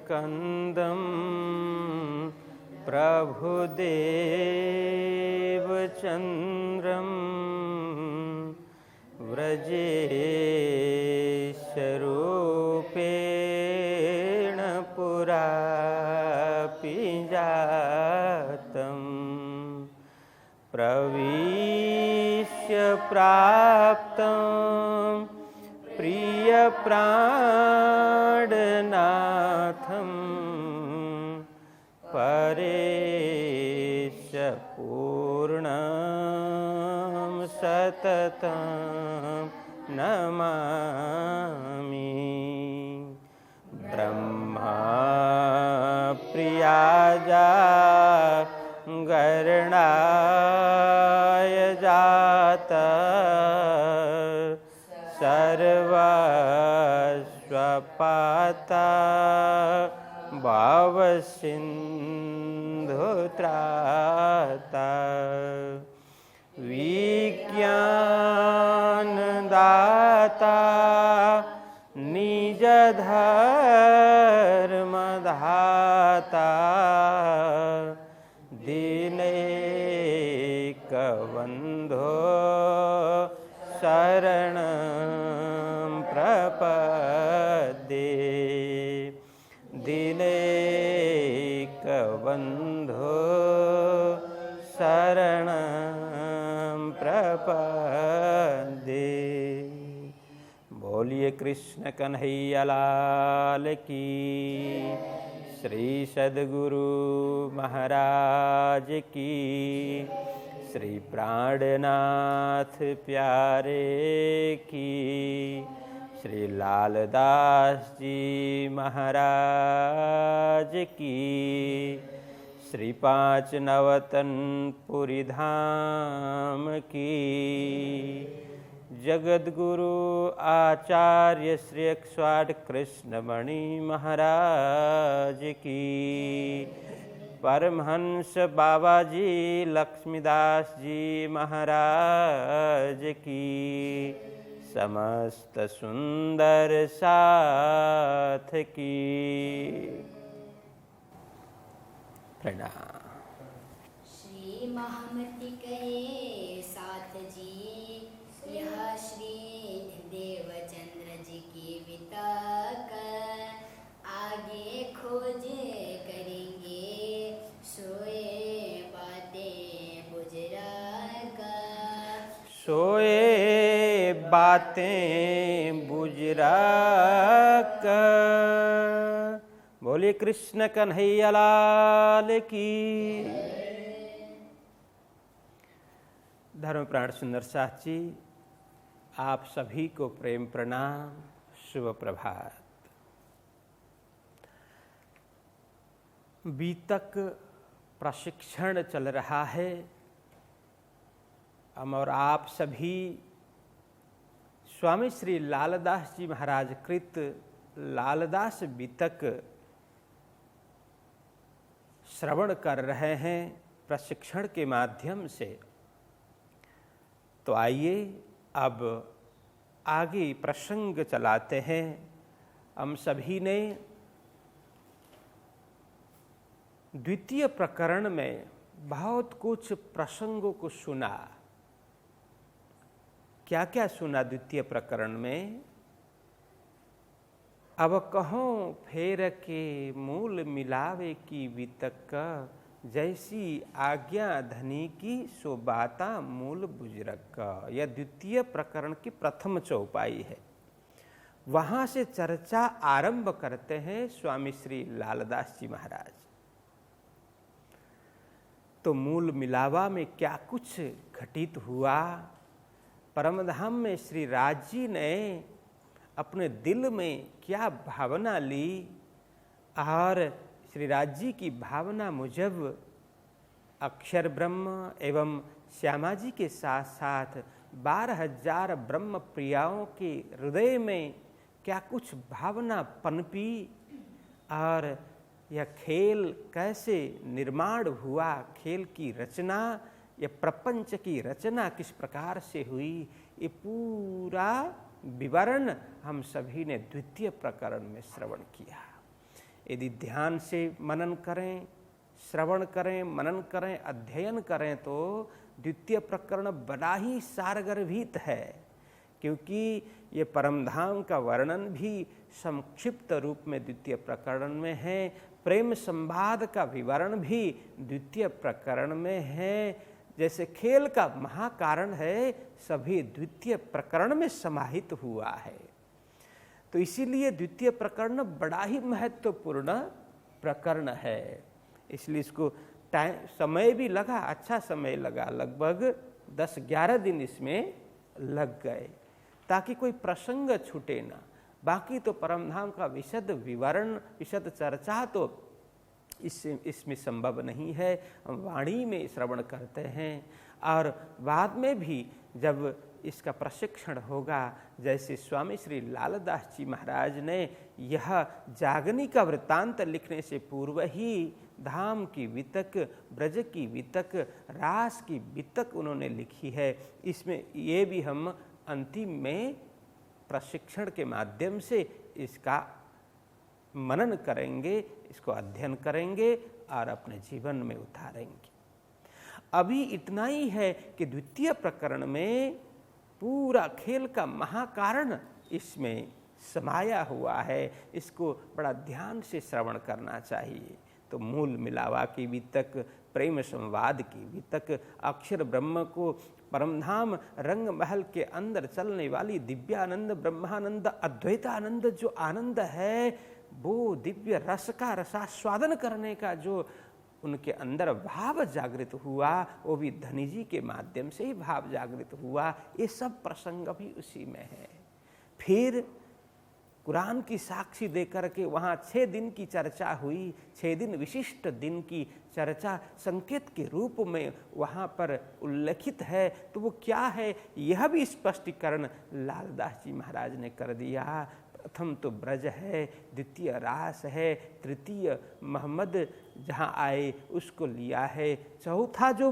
स्कन्दं प्रभुदेवचन्द्रं व्रजेशरूपेण पुरापि जातं प्रविश्य प्राप्तं प्रियप्राणनाथं परेश पूर्णं सततं नमामि ब्रह्मा प्रियाजा गरणाय जाता सर्वस्वपाता भावसिन्धुत्राता विज्ञानदाता निजधर्मधाता दीनैकबन्धो शरणं प्रपद्ये दीनैकबन्धो शरणं प्रपद्ये। बोलिए कृष्ण कन्हैया लाल की, श्री सद्गुरु महाराज की, श्री प्राणनाथ प्यारे की, श्री लालदास जी महाराज की, श्री पाँच नवतन पुरी धाम की, जगद्गुरु आचार्य श्री 108 कृष्णमणि महाराज की, परमहंस बाबा जी लक्ष्मीदास जी महाराज की, समस्त सुंदर साथ की प्रणाम। श्री महामति के साथ जी, यह श्री देवचंद्र जी की वितक आगे खोज करेंगे, सोए बातें बुजुर्ग, सोए बातें बुजुर्ग। बोलिए कृष्ण कन्हैया लाल की। धर्मप्राण सुंदर साथ जी, आप सभी को प्रेम प्रणाम, शुभ प्रभात। बीतक प्रशिक्षण चल रहा है, हम और आप सभी स्वामी श्री लालदास जी महाराज कृत लालदास बीतक श्रवण कर रहे हैं प्रशिक्षण के माध्यम से। तो आइए अब आगे प्रसंग चलाते हैं। हम सभी ने द्वितीय प्रकरण में बहुत कुछ प्रसंगों को सुना। क्या क्या सुना द्वितीय प्रकरण में? अब कहो फेर के मूल मिलावे की वितक, जैसी आज्ञा धनी की सो बाता मूल बुजुर्ग। यह द्वितीय प्रकरण की प्रथम चौपाई है। वहां से चर्चा आरंभ करते हैं स्वामी श्री लालदास जी महाराज। तो मूल मिलावा में क्या कुछ घटित हुआ, परमधाम में श्री राज जी ने अपने दिल में क्या भावना ली, और श्री राज जी की भावना मुजब अक्षर ब्रह्म एवं श्यामा जी के साथ साथ 12,000 ब्रह्म प्रियाओं के हृदय में क्या कुछ भावना पनपी, और यह खेल कैसे निर्माण हुआ, खेल की रचना, यह प्रपंच की रचना किस प्रकार से हुई, ये पूरा विवरण हम सभी ने द्वितीय प्रकरण में श्रवण किया। यदि ध्यान से मनन करें, श्रवण करें, मनन करें, अध्ययन करें तो द्वितीय प्रकरण बड़ा ही सारगर्भित है, क्योंकि ये परमधाम का वर्णन भी संक्षिप्त रूप में द्वितीय प्रकरण में है, प्रेम संवाद का विवरण भी द्वितीय प्रकरण में है। जैसे खेल का महाकारण है, सभी द्वितीय प्रकरण में समाहित हुआ है। तो इसीलिए द्वितीय प्रकरण बड़ा ही महत्वपूर्ण प्रकरण है। इसलिए इसको समय भी लगा, अच्छा समय लगा, लगभग 10-11 दिन इसमें लग गए, ताकि कोई प्रसंग छूटे ना। बाकी तो परमधाम का विशद विवरण, विशद चर्चा तो इसमें संभव नहीं है। हम वाणी में श्रवण करते हैं और बाद में भी जब इसका प्रशिक्षण होगा, जैसे स्वामी श्री लालदास जी महाराज ने यह जागनी का वृत्तांत लिखने से पूर्व ही धाम की वितक, ब्रज की वितक, रास की वितक उन्होंने लिखी है। इसमें ये भी हम अंतिम में प्रशिक्षण के माध्यम से इसका मनन करेंगे, इसको अध्ययन करेंगे और अपने जीवन में उतारेंगे। अभी इतना ही है कि द्वितीय प्रकरण में पूरा खेल का महाकारण इसमें समाया हुआ है। इसको बड़ा ध्यान से श्रवण करना चाहिए। तो मूल मिलावा की वितक, प्रेम संवाद की वितक, अक्षर ब्रह्म को परमधाम रंग महल के अंदर चलने वाली दिव्यानंद, ब्रह्मानंद, अद्वैतानंद जो आनंद है, वो दिव्य रस का रसास्वादन करने का जो उनके अंदर भाव जागृत हुआ, वो भी धनी जी के माध्यम से ही भाव जागृत हुआ। ये सब प्रसंग भी उसी में है। फिर कुरान की साक्षी देकर के वहाँ 6 दिन की चर्चा हुई। 6 दिन विशिष्ट दिन की चर्चा संकेत के रूप में वहाँ पर उल्लेखित है। तो वो क्या है, यह भी स्पष्टीकरण लालदास जी महाराज ने कर दिया। प्रथम तो ब्रज है, द्वितीय रास है, तृतीय मोहम्मद जहाँ आए उसको लिया है, चौथा जो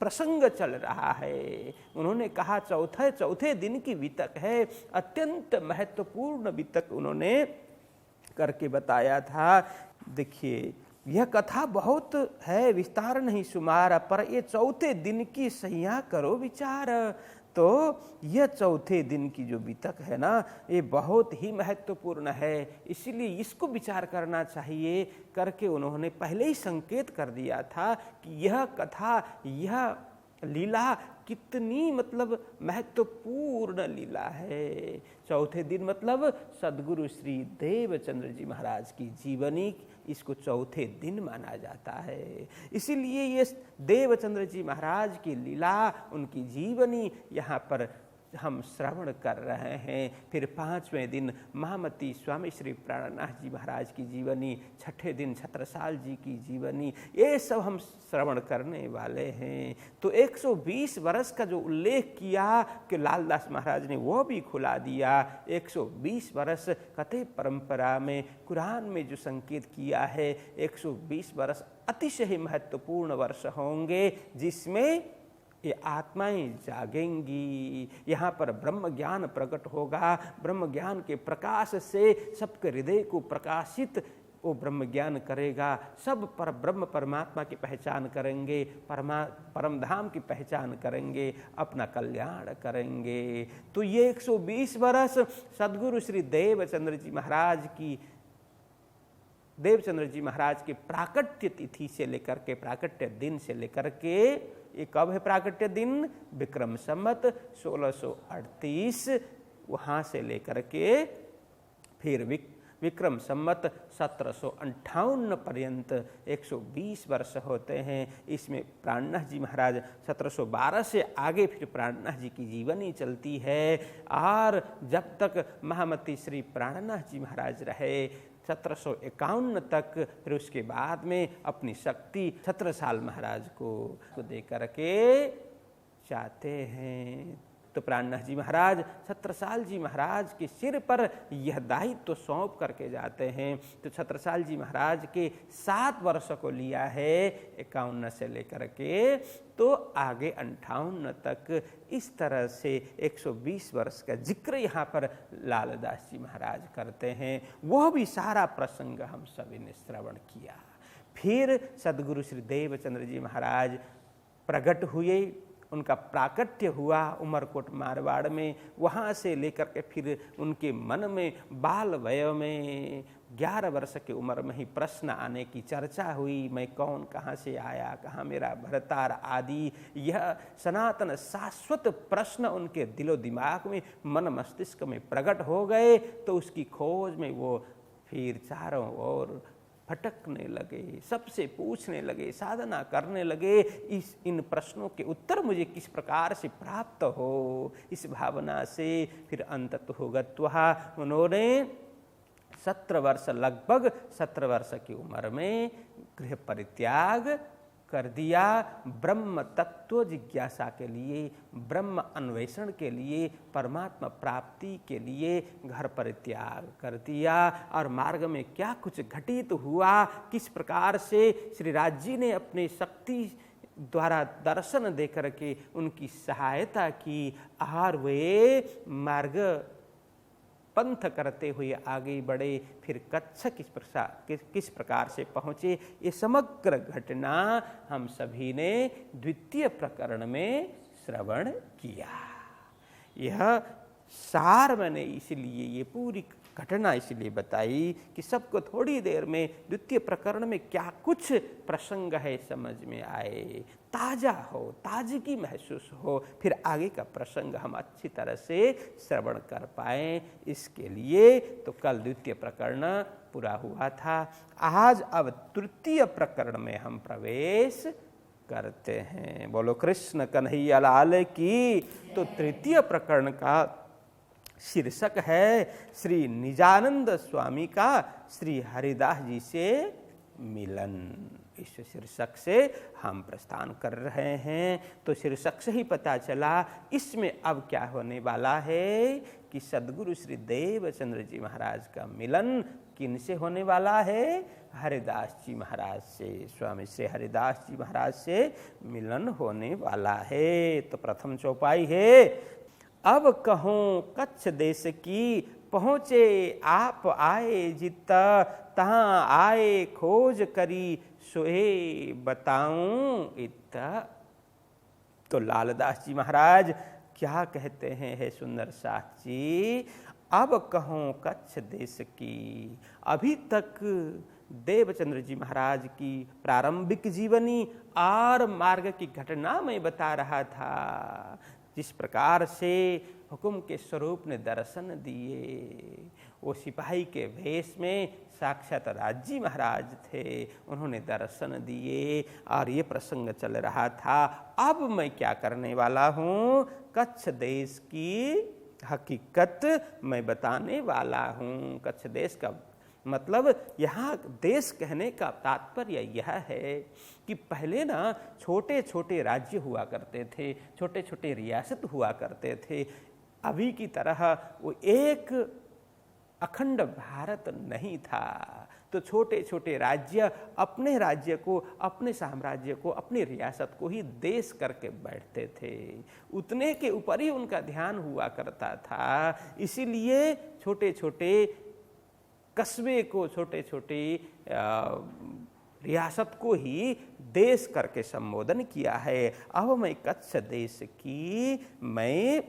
प्रसंग चल रहा है उन्होंने कहा चौथे दिन की वितक है। अत्यंत महत्वपूर्ण वितक उन्होंने करके बताया था। देखिए यह कथा बहुत है, विस्तार नहीं शुमार, पर ये चौथे दिन की सैया करो विचार। तो यह चौथे दिन की जो वितक है ना, ये बहुत ही महत्वपूर्ण है, इसीलिए इसको विचार करना चाहिए करके उन्होंने पहले ही संकेत कर दिया था कि यह कथा, यह लीला कितनी मतलब महत्वपूर्ण लीला है। चौथे दिन मतलब सदगुरु श्री देवचंद्र जी महाराज की जीवनी, इसको चौथे दिन माना जाता है। इसीलिए ये देवचंद्र जी महाराज की लीला, उनकी जीवनी यहाँ पर हम श्रवण कर रहे हैं। फिर 5वें दिन महामती स्वामी श्री प्राणनाथ जी महाराज की जीवनी, 6ठे दिन छत्रसाल जी की जीवनी, ये सब हम श्रवण करने वाले हैं। तो 120 वर्ष का जो उल्लेख किया कि लालदास महाराज ने, वो भी खुला दिया। 120 वर्ष कथे परंपरा में, कुरान में जो संकेत किया है, 120 वर्ष अतिशय महत्वपूर्ण वर्ष होंगे जिसमें ये आत्माएं जागेंगी। यहाँ पर ब्रह्म ज्ञान प्रकट होगा। ब्रह्म ज्ञान के प्रकाश से सबके हृदय को प्रकाशित वो ब्रह्म ज्ञान करेगा। सब पर ब्रह्म परमात्मा की पहचान करेंगे, परमधाम की पहचान करेंगे, अपना कल्याण करेंगे। तो ये 120 वर्ष सदगुरु श्री देवचंद्र जी महाराज के प्राकट्य तिथि से लेकर के, प्राकट्य दिन से लेकर के, ये कब है प्राकट्य दिन? विक्रम संवत 1638, वहाँ से लेकर के फिर विक्रम संवत 1758 पर्यंत 120 वर्ष होते हैं। इसमें प्राणनाथ जी महाराज 1712 से आगे फिर प्राणनाथ जी की जीवनी चलती है। और जब तक महामती श्री प्राणनाथ जी महाराज रहे 1751 तक, फिर उसके बाद में अपनी शक्ति छत्रसाल महाराज को दे करके चाहते हैं। तो प्राणनाथ जी महाराज छत्रसाल जी महाराज के सिर पर यह दायित्व तो सौंप करके जाते हैं। तो छत्रसाल जी महाराज के 7 वर्ष को लिया है 51 से लेकर के तो आगे 58 तक, इस तरह से 120 वर्ष का जिक्र यहाँ पर लालदास जी महाराज करते हैं। वह भी सारा प्रसंग हम सभी ने श्रवण किया। फिर सद्गुरु श्री देवचंद्र जी महाराज प्रकट हुए, उनका प्राकट्य हुआ उमरकोट मारवाड़ में। वहाँ से लेकर के फिर उनके मन में बाल वय में 11 वर्ष की उम्र में ही प्रश्न आने की चर्चा हुई। मैं कौन, कहाँ से आया, कहाँ मेरा भरतार आदि, यह सनातन शाश्वत प्रश्न उनके दिलो दिमाग में, मन मस्तिष्क में प्रकट हो गए। तो उसकी खोज में वो फिर चारों ओर भटकने लगे, सबसे पूछने लगे, साधना करने लगे, इन प्रश्नों के उत्तर मुझे किस प्रकार से प्राप्त हो। इस भावना से फिर अंततः गत्वा उन्होंने 17 वर्ष, लगभग 17 वर्ष की उम्र में गृह परित्याग कर दिया। ब्रह्म तत्व जिज्ञासा के लिए, ब्रह्म अन्वेषण के लिए, परमात्मा प्राप्ति के लिए घर परित्याग कर दिया। और मार्ग में क्या कुछ घटित हुआ, किस प्रकार से श्री राज जी ने अपने शक्ति द्वारा दर्शन देकर के उनकी सहायता की और वे मार्ग पंथ करते हुए आगे बढ़े। फिर कच्छ किस प्रकार से पहुँचे, ये समग्र घटना हम सभी ने द्वितीय प्रकरण में श्रवण किया। यह सार मैंने इसलिए ये पूरी घटना इसलिए बताई कि सबको थोड़ी देर में द्वितीय प्रकरण में क्या कुछ प्रसंग है समझ में आए, ताजा हो, ताजगी महसूस हो, फिर आगे का प्रसंग हम अच्छी तरह से श्रवण कर पाए। इसके लिए तो कल द्वितीय प्रकरण पूरा हुआ था। आज अब तृतीय प्रकरण में हम प्रवेश करते हैं। बोलो कृष्ण कन्हैया लाल की। तो तृतीय प्रकरण का शीर्षक है श्री निजानंद स्वामी का श्री हरिदास जी से मिलन। इस शीर्षक से हम प्रस्थान कर रहे हैं। तो शीर्षक से ही पता चला इसमें अब क्या होने वाला है कि सद्गुरु श्री देवचंद्र जी महाराज का मिलन किन से होने वाला है, हरिदास जी महाराज से, स्वामी श्री हरिदास जी महाराज से मिलन होने वाला है। तो प्रथम चौपाई है, अब कहूँ कच्छ देश की, पहुँचे आप आए जिता, तहाँ आए खोज करी, सोए बताऊं इतना। तो लालदास जी महाराज क्या कहते हैं, है सुंदर साथ जी, अब कहूँ कच्छ देश की। अभी तक देवचंद्र जी महाराज की प्रारंभिक जीवनी और मार्ग की घटना मैं बता रहा था। जिस प्रकार से हुक्म के स्वरूप ने दर्शन दिए, वो सिपाही के वेश में साक्षात राजी महाराज थे, उन्होंने दर्शन दिए और ये प्रसंग चल रहा था। अब मैं क्या करने वाला हूँ, कच्छ देश की हकीकत मैं बताने वाला हूँ। कच्छ देश का मतलब यहाँ देश कहने का तात्पर्य यह है कि पहले ना छोटे छोटे राज्य हुआ करते थे, छोटे छोटे रियासत हुआ करते थे। अभी की तरह वो एक अखंड भारत नहीं था। तो छोटे छोटे राज्य अपने राज्य को, अपने साम्राज्य को, अपनी रियासत को ही देश करके बैठते थे। उतने के ऊपर ही उनका ध्यान हुआ करता था। इसीलिए छोटे छोटे कस्बे को, छोटे छोटे रियासत को ही देश करके संबोधन किया है। अब मैं कच्छ देश की मैं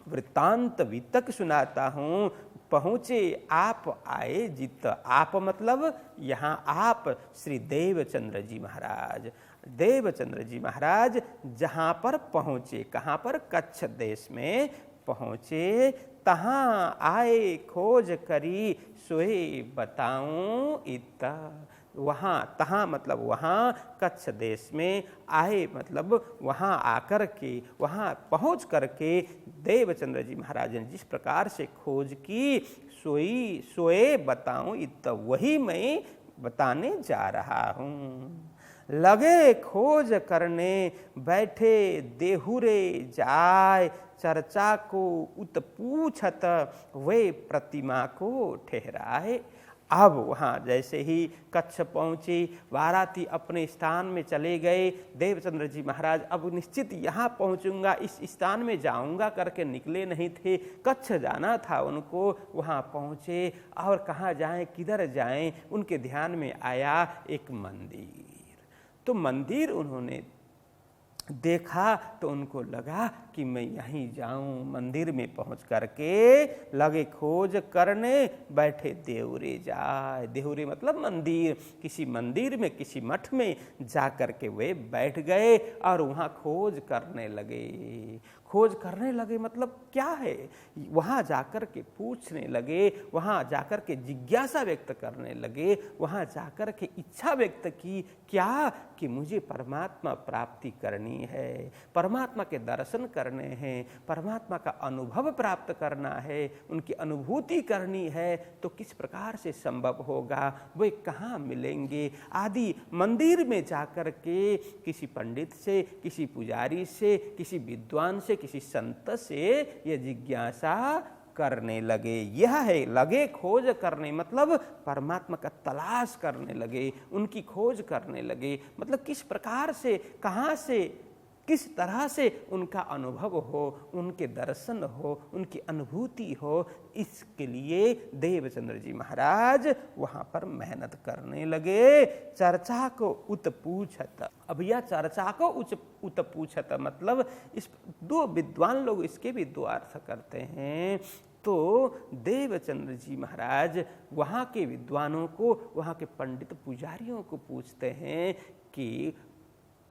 वृत्तांत वितक सुनाता हूँ। पहुँचे आप आए जित, आप मतलब यहाँ आप श्री देवचंद्र जी महाराज। देवचंद्र जी महाराज जहाँ पर पहुँचे, कहाँ पर, कच्छ देश में पहुँचे, तहाँ आए खोज करी, सोए बताऊं इतना। वहाँ, तहाँ मतलब वहाँ, कच्छ देश में, आए मतलब वहाँ आकर के, वहाँ पहुँच करके देवचंद्र जी महाराज ने जिस प्रकार से खोज की, सोए बताऊं इतना, वही मैं बताने जा रहा हूँ। लगे खोज करने बैठे देहुरे जाय, चर्चा को उत पूछत वे प्रतिमा को ठहराए। अब वहाँ जैसे ही कच्छ पहुँची, बाराती अपने स्थान में चले गए। देवचंद्र जी महाराज अब निश्चित यहाँ पहुँचूंगा, इस स्थान में जाऊंगा करके निकले नहीं थे, कच्छ जाना था उनको। वहाँ पहुँचे और कहाँ जाएं, किधर जाएं, उनके ध्यान में आया एक मंदिर। तो मंदिर उन्होंने देखा तो उनको लगा कि मैं यहीं जाऊं। मंदिर में पहुंच करके लगे खोज करने बैठे देवरे जाए। देवरे मतलब मंदिर, किसी मंदिर में किसी मठ में जा करके वे बैठ गए और वहाँ खोज करने लगे। खोज करने लगे मतलब क्या है, वहाँ जाकर के पूछने लगे, वहाँ जाकर के जिज्ञासा व्यक्त करने लगे, वहाँ जाकर के इच्छा व्यक्त की क्या कि मुझे परमात्मा प्राप्ति करनी है, परमात्मा के दर्शन करने हैं, परमात्मा का अनुभव प्राप्त करना है, उनकी अनुभूति करनी है। तो किस प्रकार से संभव होगा, वे कहाँ मिलेंगे आदि। मंदिर में जाकर के किसी पंडित से, किसी पुजारी से, किसी विद्वान से, किसी संत से ये जिज्ञासा करने लगे। यह है लगे खोज करने, मतलब परमात्मा का तलाश करने लगे, उनकी खोज करने लगे। मतलब किस प्रकार से, कहाँ से, किस तरह से उनका अनुभव हो, उनके दर्शन हो, उनकी अनुभूति हो, इसके लिए देवचंद्र जी महाराज वहाँ पर मेहनत करने लगे। चर्चा को उत पूछत। अब यह चर्चा को उत पूछत मतलब इस दो विद्वान लोग इसके भी दो अर्थ करते हैं। तो देवचंद्र जी महाराज वहाँ के विद्वानों को, वहाँ के पंडित पुजारियों को पूछते हैं कि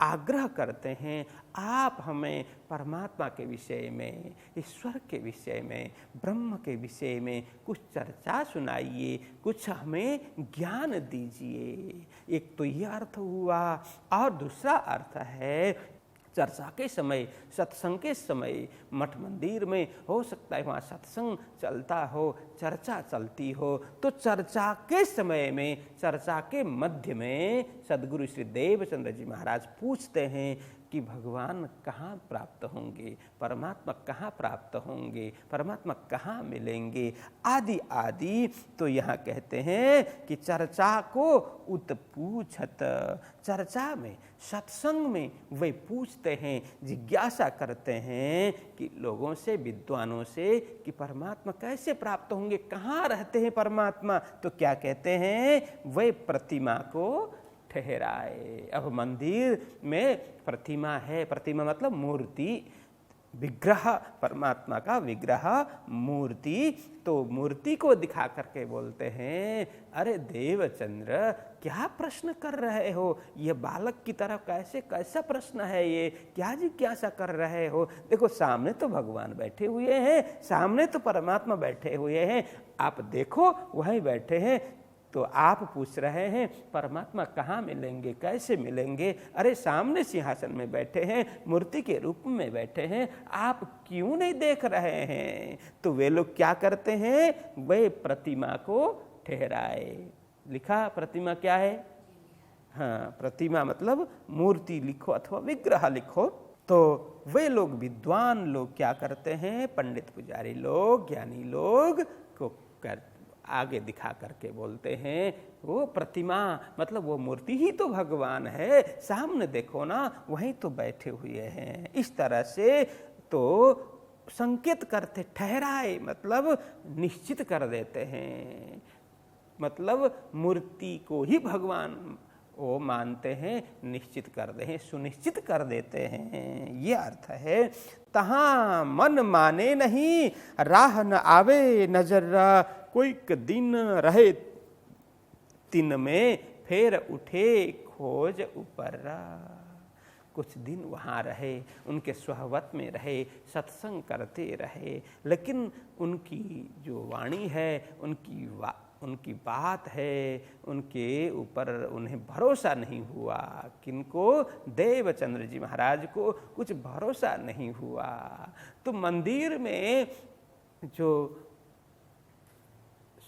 आग्रह करते हैं, आप हमें परमात्मा के विषय में, ईश्वर के विषय में, ब्रह्म के विषय में कुछ चर्चा सुनाइए, कुछ हमें ज्ञान दीजिए। एक तो यह अर्थ हुआ, और दूसरा अर्थ है चर्चा के समय, सत्संग के समय मठ मंदिर में हो सकता है वहाँ सत्संग चलता हो, चर्चा चलती हो, तो चर्चा के समय में, चर्चा के मध्य में सद्गुरु श्री देवचंद्र जी महाराज पूछते हैं कि भगवान कहाँ प्राप्त होंगे, परमात्मा कहाँ प्राप्त होंगे, परमात्मा कहाँ मिलेंगे आदि आदि। तो यहाँ कहते हैं कि चर्चा को उत पूछत, चर्चा में, सत्संग में वे पूछते हैं, जिज्ञासा करते हैं कि लोगों से, विद्वानों से कि परमात्मा कैसे प्राप्त होंगे, कहाँ रहते हैं परमात्मा। तो क्या कहते हैं, वे प्रतिमा को ठहराए। अब मंदिर में प्रतिमा है, प्रतिमा मतलब मूर्ति, विग्रह, परमात्मा का विग्रह, मूर्ति। तो मूर्ति को दिखा करके बोलते हैं, अरे देवचंद्र क्या प्रश्न कर रहे हो, ये बालक की तरह कैसे, कैसा प्रश्न है ये, क्या जिज्ञासा कर रहे हो। देखो सामने तो भगवान बैठे हुए हैं, सामने तो परमात्मा बैठे हुए हैं, आप देखो वहीं बैठे हैं, तो आप पूछ रहे हैं परमात्मा कहाँ मिलेंगे, कैसे मिलेंगे। अरे सामने सिंहासन में बैठे हैं, मूर्ति के रूप में बैठे हैं, आप क्यों नहीं देख रहे हैं। तो वे लोग क्या करते हैं, वे प्रतिमा को ठहराए। लिखा प्रतिमा क्या है, हाँ प्रतिमा मतलब मूर्ति लिखो अथवा विग्रह लिखो। तो वे लोग विद्वान लोग क्या करते हैं, पंडित पुजारी लोग, ज्ञानी लोग को करते आगे दिखा करके बोलते हैं, वो प्रतिमा मतलब वो मूर्ति ही तो भगवान है, सामने देखो ना वहीं तो बैठे हुए हैं। इस तरह से तो संकेत करते, ठहराए मतलब निश्चित कर देते हैं, मतलब मूर्ति को ही भगवान वो मानते हैं, निश्चित कर दे हैं, सुनिश्चित कर देते हैं, ये अर्थ है। तहाँ मन माने नहीं, राह न आवे नजर, कोई दिन रहे दिन में फिर उठे खोज ऊपर। कुछ दिन वहाँ रहे, उनके स्वहवत में रहे, सत्संग करते रहे, लेकिन उनकी जो वाणी है, उनकी बात है, उनके ऊपर उन्हें भरोसा नहीं हुआ। किनको, देवचंद्र जी महाराज को कुछ भरोसा नहीं हुआ। तो मंदिर में जो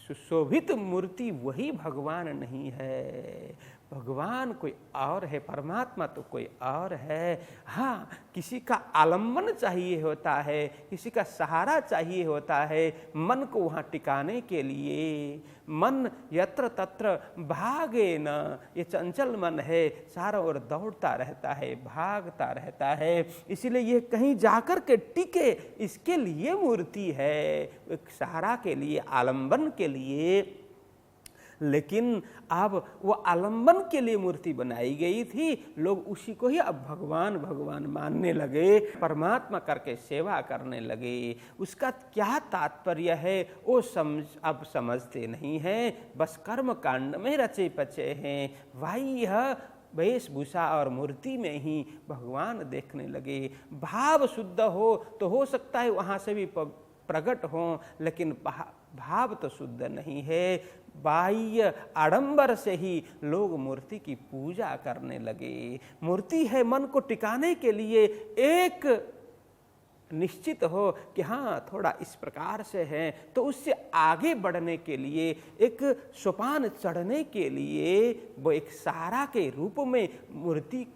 सुशोभित मूर्ति वही भगवान नहीं है, भगवान कोई और है, परमात्मा तो कोई और है। हाँ, किसी का आलम्बन चाहिए होता है, किसी का सहारा चाहिए होता है मन को वहाँ टिकाने के लिए। मन यत्र तत्र भागे न, ये चंचल मन है, चारों ओर दौड़ता रहता है, भागता रहता है, इसीलिए ये कहीं जाकर के टिके, इसके लिए मूर्ति है, एक सहारा के लिए, आलम्बन के लिए। लेकिन अब वो आलम्बन के लिए मूर्ति बनाई गई थी, लोग उसी को ही अब भगवान भगवान मानने लगे, परमात्मा करके सेवा करने लगे। उसका क्या तात्पर्य है वो अब समझते नहीं हैं, बस कर्म कांड में रचे पचे हैं। बाह्य वेशभूषा और मूर्ति में ही भगवान देखने लगे। भाव शुद्ध हो तो हो सकता है वहाँ से भी प्रकट हो, लेकिन भाव तो शुद्ध नहीं है। बाह्य आडंबर से ही लोग मूर्ति की पूजा करने लगे। मूर्ति है मन को टिकाने के लिए, एक निश्चित हो कि हाँ थोड़ा इस प्रकार से है, तो उससे आगे बढ़ने के लिए, एक सोपान चढ़ने के लिए वो एक सहारा के रूप में मूर्ति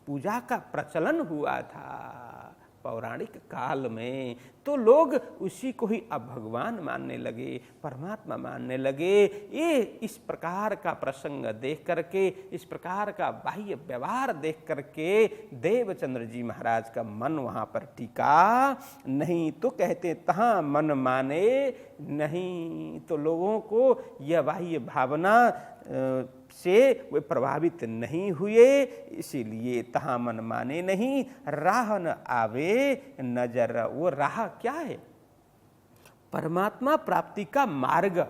पूजा का प्रचलन हुआ था पौराणिक काल में। तो लोग उसी को ही अब भगवान मानने लगे, परमात्मा मानने लगे। ये इस प्रकार का प्रसंग देख करके, इस प्रकार का बाह्य व्यवहार देख करके देवचंद्र जी महाराज का मन वहाँ पर टिका नहीं। तो कहते तहाँ मन माने नहीं, तो लोगों को यह बाह्य भावना से वे प्रभावित नहीं हुए, इसीलिए तहाँ मन माने नहीं। राह न आवे नजर, वो राह क्या है? परमात्मा प्राप्ति का मार्ग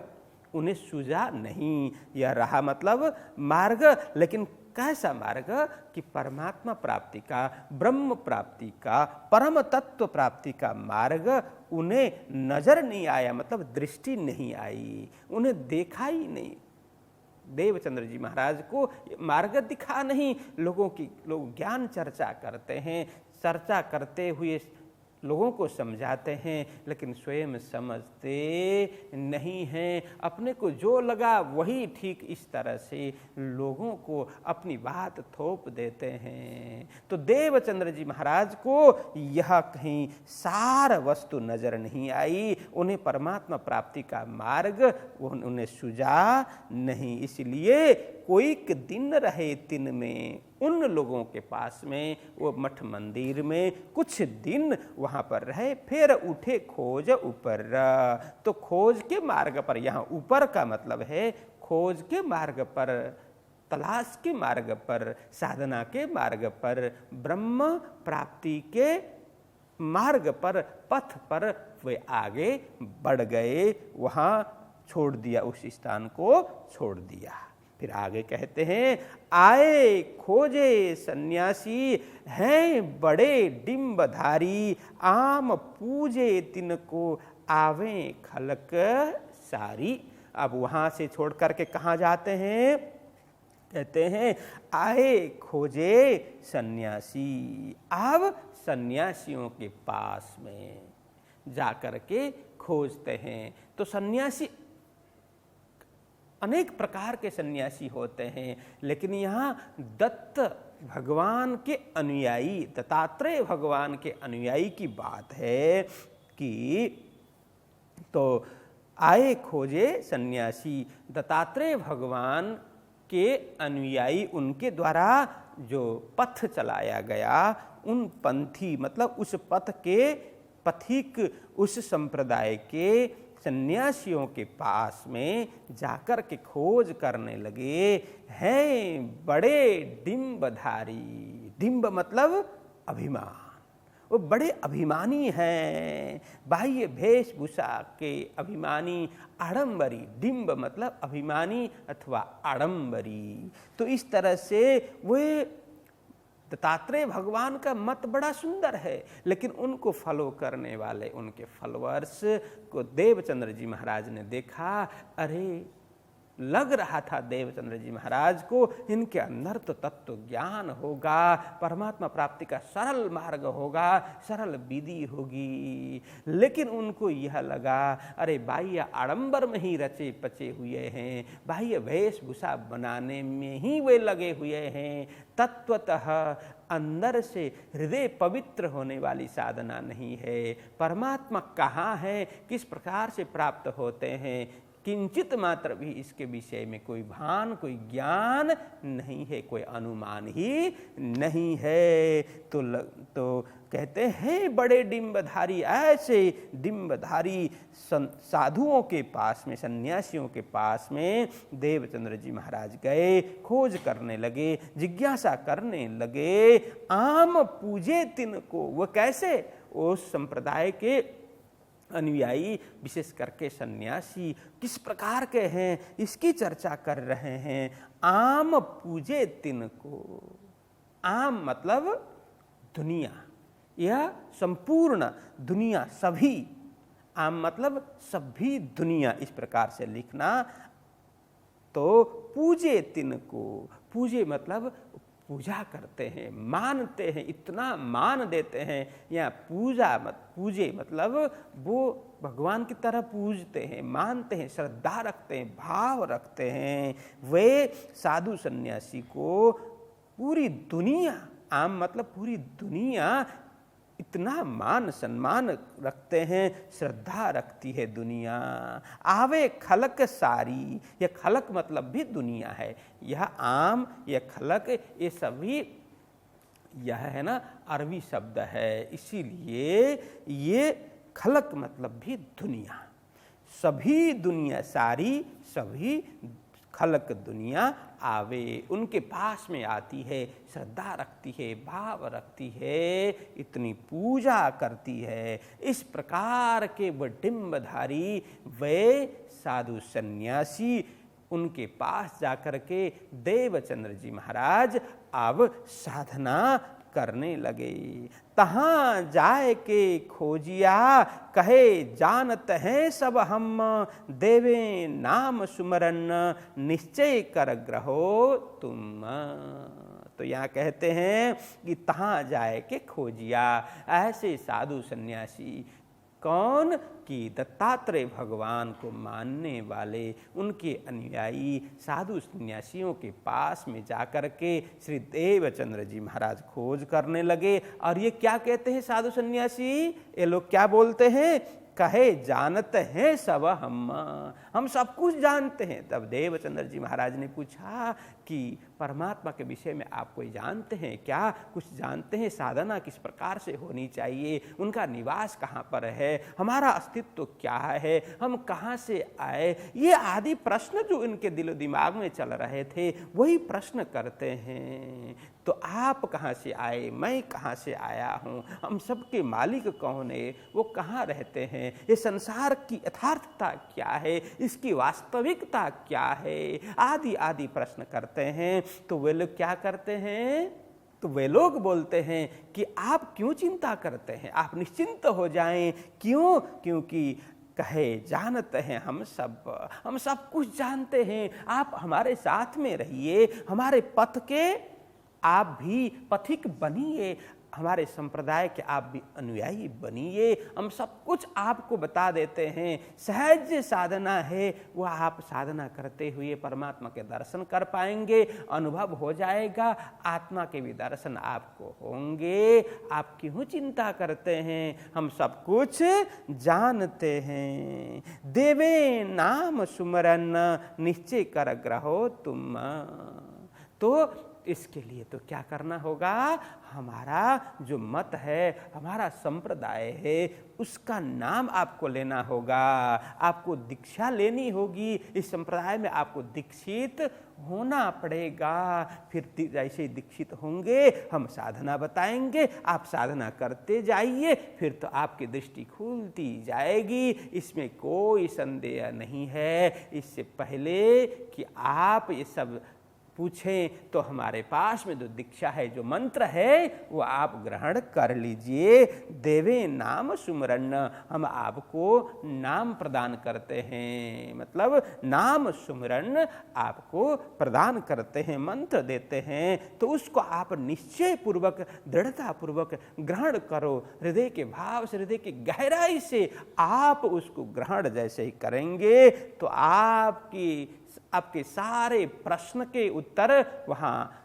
उन्हें सूझा नहीं। यह राह मतलब मार्ग, लेकिन कैसा मार्ग कि परमात्मा प्राप्ति का, ब्रह्म प्राप्ति का, परम तत्व प्राप्ति का मार्ग उन्हें नजर नहीं आया, मतलब दृष्टि नहीं आई, उन्हें देखा ही नहीं। देवचंद्र जी महाराज को मार्ग दिखा नहीं। लोग ज्ञान चर्चा करते हैं, चर्चा करते हुए लोगों को समझाते हैं, लेकिन स्वयं समझते नहीं हैं। अपने को जो लगा वही ठीक, इस तरह से लोगों को अपनी बात थोप देते हैं। तो देवचंद्र जी महाराज को यह कहीं सार वस्तु नजर नहीं आई, उन्हें परमात्मा प्राप्ति का मार्ग उन्हें सूझा नहीं। इसलिए कोई दिन रहे दिन में उन लोगों के पास में, वो मठ मंदिर में कुछ दिन वहाँ पर रहे, फिर उठे खोज ऊपर। तो खोज के मार्ग पर, यहाँ ऊपर का मतलब है खोज के मार्ग पर, तलाश के मार्ग पर, साधना के मार्ग पर, ब्रह्म प्राप्ति के मार्ग पर, पथ पर वे आगे बढ़ गए। वहाँ छोड़ दिया, उस स्थान को छोड़ दिया। फिर आगे कहते हैं, आए खोजे सन्यासी हैं बड़े डिम्बधारी, आम पूजे तिनको आवे खलक सारी। अब वहां से छोड़ करके कहाँ जाते हैं? कहते हैं आए खोजे सन्यासी। अब सन्यासियों के पास में जाकर के खोजते हैं। तो सन्यासी अनेक प्रकार के सन्यासी होते हैं, लेकिन यहाँ दत्त भगवान के अनुयायी, दत्तात्रेय भगवान के अनुयायी की बात है कि तो आए खोजे सन्यासी, दत्तात्रेय भगवान के अनुयायी, उनके द्वारा जो पथ चलाया गया, उन पंथी मतलब उस पथ के पथिक, उस संप्रदाय के सन्यासियों के पास में जाकर के खोज करने लगे। हैं बड़े डिम्बधारी, डिम्ब मतलब अभिमान, वो बड़े अभिमानी हैं, बाह्य वेशभूषा के अभिमानी, आडंबरी। डिम्ब मतलब अभिमानी अथवा आडंबरी। तो इस तरह से वे दत्तात्रेय भगवान का मत बड़ा सुंदर है, लेकिन उनको फॉलो करने वाले उनके फॉलोअर्स को देवचंद्र जी महाराज ने देखा, अरे लग रहा था देवचंद्र जी महाराज को इनके अंदर तो तत्व ज्ञान होगा, परमात्मा प्राप्ति का सरल मार्ग होगा, सरल विधि होगी। लेकिन उनको यह लगा अरे बाह्य आडंबर में ही रचे पचे हुए हैं, बाह्य वेशभूषा बनाने में ही वे लगे हुए हैं, तत्वतः अंदर से हृदय पवित्र होने वाली साधना नहीं है। परमात्मा कहाँ है, किस प्रकार से प्राप्त होते हैं, किंचित मात्र भी इसके विषय में कोई भान, कोई ज्ञान नहीं है, कोई अनुमान ही नहीं है। तो कहते हैं बड़े डिंबधारी, ऐसे डिंबधारी साधुओं के पास में, सन्यासियों के पास में देवचंद्र जी महाराज गए, खोज करने लगे, जिज्ञासा करने लगे। आम पूजे तिनको, वो कैसे? उस संप्रदाय के अनुयायी, विशेष करके सन्यासी किस प्रकार के हैं, इसकी चर्चा कर रहे हैं। आम पूजे तिनको, आम मतलब दुनिया, यह संपूर्ण दुनिया, सभी, आम मतलब सभी दुनिया, इस प्रकार से लिखना। तो पूजे तिनको, पूजे मतलब पूजा करते हैं, मानते हैं, इतना मान देते हैं। या पूजे मतलब वो भगवान की तरह पूजते हैं, मानते हैं, श्रद्धा रखते हैं, भाव रखते हैं। वे साधु सन्यासी को पूरी दुनिया, आम मतलब पूरी दुनिया, इतना मान सम्मान रखते हैं, श्रद्धा रखती है दुनिया। आवे खलक सारी, यह खलक मतलब भी दुनिया है, यह आम, यह खलक, ये सभी, यह है ना अरबी शब्द है, इसीलिए ये खलक मतलब भी दुनिया, सभी दुनिया, सारी सभी खलक दुनिया आवे, उनके पास में आती है, श्रद्धा रखती है, भाव रखती है, इतनी पूजा करती है। इस प्रकार के वह डिंबधारी, वे साधु सन्यासी, उनके पास जाकर के देवचंद्र जी महाराज अब साधना करने लगे। तहाँ जाए के खोजिया, कहे जानत हैं सब हम, देवे नाम सुमरन, निश्चय कर ग्रहो तुम। तो यहाँ कहते हैं कि तहाँ जाए के खोजिया, ऐसे साधु सन्यासी, कौन? कि दत्तात्रेय भगवान को मानने वाले, उनके अनुयायी साधु सन्यासियों के पास में जाकर के श्री देवचंद्र जी महाराज खोज करने लगे। और ये क्या कहते हैं साधु सन्यासी, ये लोग क्या बोलते हैं? कहे जानते हैं सब हम सब कुछ जानते हैं। तब देवचंद्र जी महाराज ने पूछा कि परमात्मा के विषय में आप कोई जानते हैं क्या? कुछ जानते हैं? साधना किस प्रकार से होनी चाहिए? उनका निवास कहाँ पर है? हमारा अस्तित्व क्या है? हम कहाँ से आए? ये आदि प्रश्न जो इनके दिलो दिमाग में चल रहे थे, वही प्रश्न करते हैं। तो आप कहाँ से आए? मैं कहाँ से आया हूँ? हम सबके मालिक कौन है? वो कहाँ रहते हैं? ये संसार की यथार्थता क्या है? इसकी वास्तविकता क्या है? आदि आदि प्रश्न करते हैं। तो वे लोग क्या करते हैं? तो वे लोग बोलते हैं कि आप क्यों चिंता करते हैं? आप निश्चिंत हो जाएं। क्यों? क्योंकि कहे जानते हैं हम सब कुछ जानते हैं। आप हमारे साथ में रहिए, हमारे पथ के आप भी पथिक बनिए, हमारे संप्रदाय के आप भी अनुयायी बनिए। हम सब कुछ आपको बता देते हैं। सहज साधना है, वह आप साधना करते हुए परमात्मा के दर्शन कर पाएंगे, अनुभव हो जाएगा, आत्मा के भी दर्शन आपको होंगे। आप क्यों चिंता करते हैं? हम सब कुछ जानते हैं। देवे नाम सुमरन, निश्चय कर ग्रहो तुम। तो इसके लिए तो क्या करना होगा? हमारा जो मत है, हमारा संप्रदाय है, उसका नाम आपको लेना होगा, आपको दीक्षा लेनी होगी। इस संप्रदाय में आपको दीक्षित होना पड़ेगा। फिर जैसे दीक्षित होंगे, हम साधना बताएंगे, आप साधना करते जाइए, फिर तो आपकी दृष्टि खुलती जाएगी, इसमें कोई संदेह नहीं है। इससे पहले कि आप ये सब पूछें तो हमारे पास में जो दीक्षा है, जो मंत्र है, वो आप ग्रहण कर लीजिए। देवे नाम सुमरन, हम आपको नाम प्रदान करते हैं, मतलब नाम सुमरन आपको प्रदान करते हैं, मंत्र देते हैं। तो उसको आप निश्चय पूर्वक, दृढ़ता पूर्वक ग्रहण करो। हृदय के भाव से, हृदय की गहराई से आप उसको ग्रहण जैसे ही करेंगे तो आपके सारे प्रश्न के उत्तर वहाँ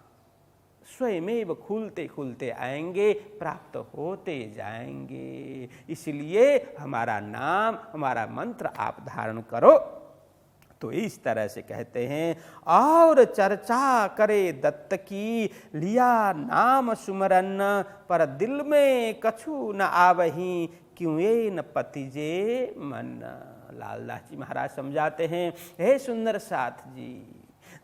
स्वयमेव खुलते खुलते आएंगे, प्राप्त होते जाएंगे। इसलिए हमारा नाम, हमारा मंत्र आप धारण करो। तो इस तरह से कहते हैं, और चर्चा करे दत्त की, लिया नाम सुमरन, पर दिल में कछु न आवही, क्यों ये न पतिजे मन। लालदास जी महाराज समझाते हैं, हे सुंदर साथ जी,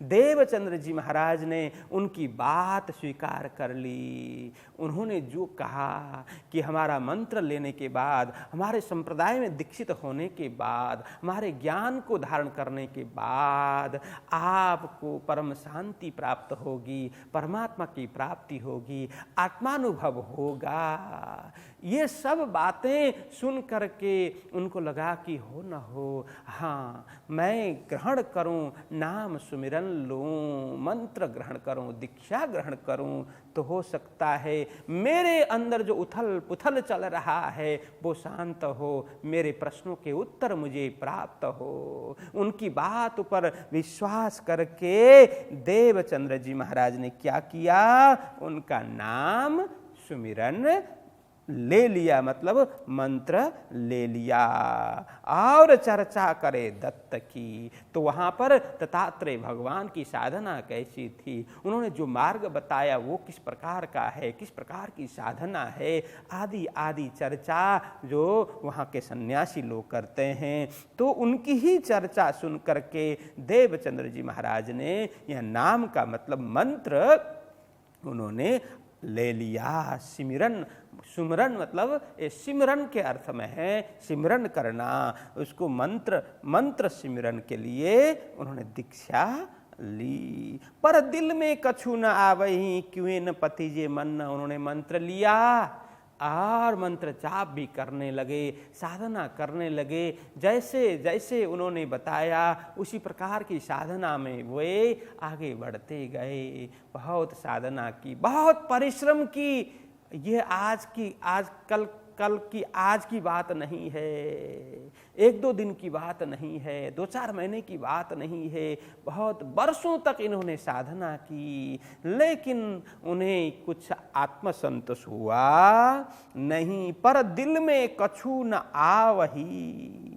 देवचंद्र जी महाराज ने उनकी बात स्वीकार कर ली। उन्होंने जो कहा कि हमारा मंत्र लेने के बाद, हमारे संप्रदाय में दीक्षित होने के बाद, हमारे ज्ञान को धारण करने के बाद आपको परम शांति प्राप्त होगी, परमात्मा की प्राप्ति होगी, आत्मानुभव होगा। ये सब बातें सुन करके उनको लगा कि हो न हो, हाँ मैं ग्रहण करूं, नाम सुमिरन लूं, मंत्र ग्रहण करूं, दीक्षा ग्रहण करूं, तो हो सकता है मेरे अंदर जो उथल पुथल चल रहा है वो शांत हो, मेरे प्रश्नों के उत्तर मुझे प्राप्त हो। उनकी बात पर विश्वास करके देवचंद्र जी महाराज ने क्या किया, उनका नाम सुमिरन ले लिया, मतलब मंत्र ले लिया। और चर्चा करे दत्त की, तो वहाँ पर दत्तात्रेय भगवान की साधना कैसी थी, उन्होंने जो मार्ग बताया वो किस प्रकार का है, किस प्रकार की साधना है, आदि आदि चर्चा जो वहाँ के सन्यासी लोग करते हैं। तो उनकी ही चर्चा सुन करके देवचंद्र जी महाराज ने यह नाम का मतलब मंत्र उन्होंने ले लिया। सिमरन, सुमरन मतलब ये सिमरन के अर्थ में है, सिमरन करना। उसको मंत्र सिमरन के लिए उन्होंने दीक्षा ली। पर दिल में कछु न आवही, क्यों न पतिजे मन। उन्होंने मंत्र लिया और मंत्र जाप भी करने लगे, साधना करने लगे। जैसे जैसे उन्होंने बताया उसी प्रकार की साधना में वे आगे बढ़ते गए। बहुत साधना की, बहुत परिश्रम की। ये कल की आज की बात नहीं है, एक दो दिन की बात नहीं है, 2-4 महीने की बात नहीं है। बहुत वर्षों तक इन्होंने साधना की, लेकिन उन्हें कुछ आत्मसंतोष हुआ नहीं। पर दिल में कछु न आवही।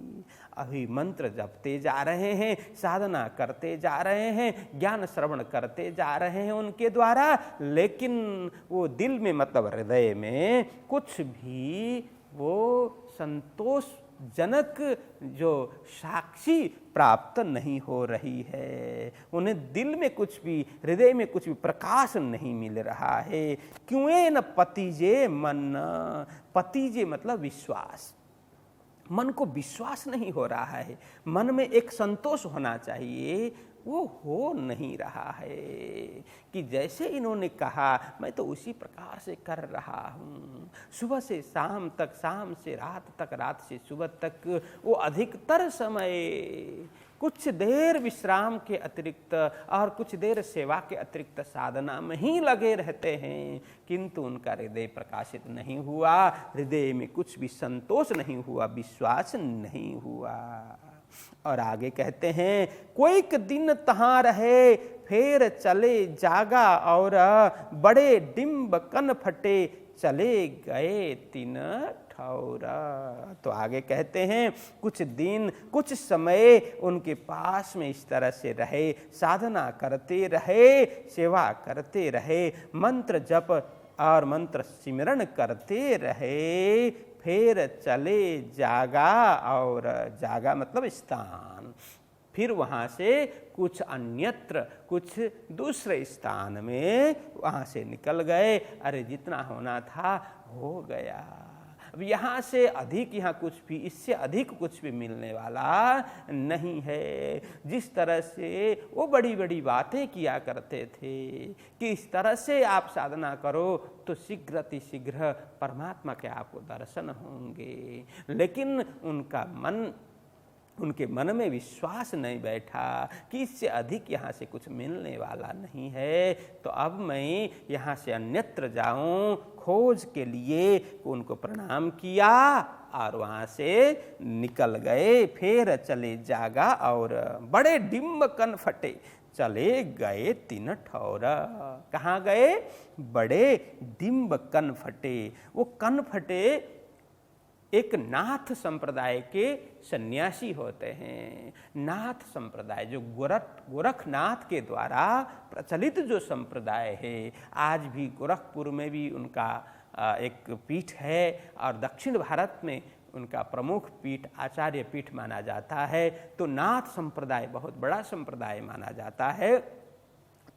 अभी मंत्र जपते जा रहे हैं, साधना करते जा रहे हैं, ज्ञान श्रवण करते जा रहे हैं उनके द्वारा, लेकिन वो दिल में मतलब हृदय में कुछ भी वो संतोषजनक जो साक्षी प्राप्त नहीं हो रही है। उन्हें दिल में कुछ भी, हृदय में कुछ भी प्रकाश नहीं मिल रहा है। क्यों न पतिजे मन। पतिजे मतलब विश्वास, मन को विश्वास नहीं हो रहा है, मन में एक संतोष होना चाहिए, वो हो नहीं रहा है। कि जैसे इन्होंने कहा मैं तो उसी प्रकार से कर रहा हूँ, सुबह से शाम तक, शाम से रात तक, रात से सुबह तक, वो अधिकतर समय कुछ देर विश्राम के अतिरिक्त और कुछ देर सेवा के अतिरिक्त साधना में ही लगे रहते हैं, किंतु उनका हृदय प्रकाशित नहीं हुआ, हृदय में कुछ भी संतोष नहीं हुआ, विश्वास नहीं हुआ। और आगे कहते हैं, कोई दिन तहाँ रहे फिर चले जागा, और बड़े डिम्ब कन फटे चले गए तीन ठौरा। तो आगे कहते हैं कुछ दिन, कुछ समय उनके पास में इस तरह से रहे, साधना करते रहे, सेवा करते रहे, मंत्र जप और मंत्र सिमरन करते रहे, फिर चले जागा, और जागा मतलब स्थान, फिर वहाँ से कुछ अन्यत्र, कुछ दूसरे स्थान में वहाँ से निकल गए। अरे जितना होना था हो गया, अब यहाँ से अधिक, यहाँ कुछ भी, इससे अधिक कुछ भी मिलने वाला नहीं है। जिस तरह से वो बड़ी बड़ी बातें किया करते थे कि इस तरह से आप साधना करो तो शीघ्र अति शीघ्र परमात्मा के आपको दर्शन होंगे, लेकिन उनके मन में विश्वास नहीं बैठा कि इससे अधिक यहाँ से कुछ मिलने वाला नहीं है, तो अब मैं यहाँ से अन्यत्र जाऊं खोज के लिए। उनको प्रणाम किया और वहाँ से निकल गए। फिर चले जागा और बड़े डिम्ब कन फटे चले गए 3 ठौर। कहाँ गए? बड़े डिम्ब कन फटे। वो कन फटे एक नाथ संप्रदाय के सन्यासी होते हैं। नाथ संप्रदाय जो गोरखनाथ के द्वारा प्रचलित जो संप्रदाय है, आज भी गोरखपुर में भी उनका एक पीठ है और दक्षिण भारत में उनका प्रमुख पीठ आचार्य पीठ माना जाता है। तो नाथ संप्रदाय बहुत बड़ा संप्रदाय माना जाता है।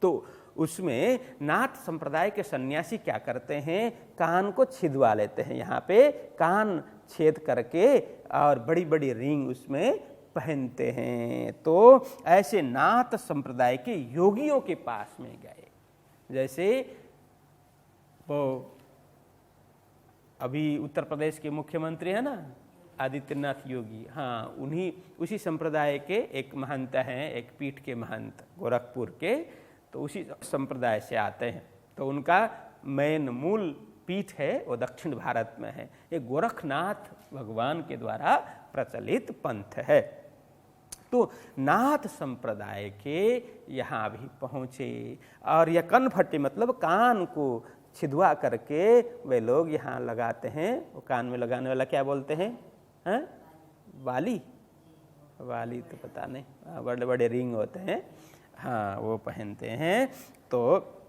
तो उसमें नाथ संप्रदाय के सन्यासी क्या करते हैं? कान को छिदवा लेते हैं, यहाँ पे कान छेद करके और बड़ी बड़ी रिंग उसमें पहनते हैं। तो ऐसे नाथ संप्रदाय के योगियों के पास में गए। जैसे वो अभी उत्तर प्रदेश के मुख्यमंत्री है ना, आदित्यनाथ योगी, हाँ, उसी संप्रदाय के एक महंत हैं, एक पीठ के महंत गोरखपुर के, तो उसी संप्रदाय से आते हैं। तो उनका मेन मूल पीठ है वो दक्षिण भारत में है। ये गोरखनाथ भगवान के द्वारा प्रचलित पंथ है। तो नाथ संप्रदाय के यहाँ भी पहुँचे और यह कनफट्टी मतलब कान को छिदवा करके वे लोग यहाँ लगाते हैं। वो कान में लगाने वाला क्या बोलते हैं? वाली तो पता नहीं, बड़े बड़े रिंग होते हैं, हाँ, वो पहनते हैं। तो